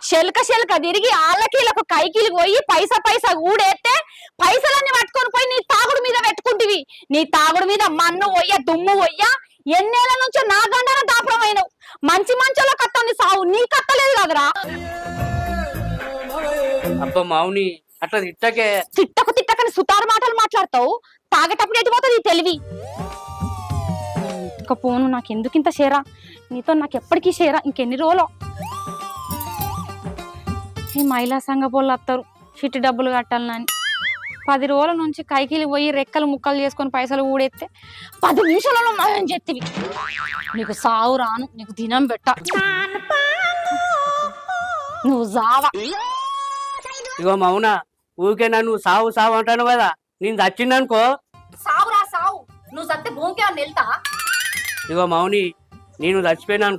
శెల్క తిరిగి ఆళ్ళకీళ్ళకు కైకిలు పోయి పైసా ఊడేస్తే పైసలన్నీ పట్టుకొని పోయి నీ తాగుడు మీద పెట్టుకుంటివి. నీ తాగుడు మీద మన్ను పోయ్యా దుమ్ము పోయ్యా ఎన్నేళ్ల నుంచో నా గండన దాపడమైనవు. మంచి మంచోళ్ళ కట్టండి సావు, నీ కట్టలేదు కదరా. అబ్బా మౌని అట్లా తిట్టకని సుతారు మాటలు మాట్లాడతావు. తాగేటప్పుడు ఎటుపోతుంది తెలివి. ఇక పోను, నాకు ఎందుకు ఇంత షేరా, నీతో నాకు ఎప్పటికీ షేరా. ఇంకెన్ని రోజులు ఈ మహిళా సంఘ పోళ్ళు వస్తారు చిట్టి డబ్బులు కట్టాలని. 10 రోజుల నుంచి కైకిలి పోయి రెక్కలు ముక్కలు చేసుకొని పైసలు ఊడెత్తే 10 నిమిషాలలో మనం చెప్తివి. నీకు సావు రాను, నీకు దినం పెట్ట, నువ్వు జావా. ఇగో మౌన ఊరికే నన్ను సావు సావు అంటాను కదా, నేను చచ్చిందనుకో. సావురా సావు, నువ్వు సత్తే భూమికి వెళ్తా. ఇగో మౌని నేను చచ్చిపోయినా అనుకో.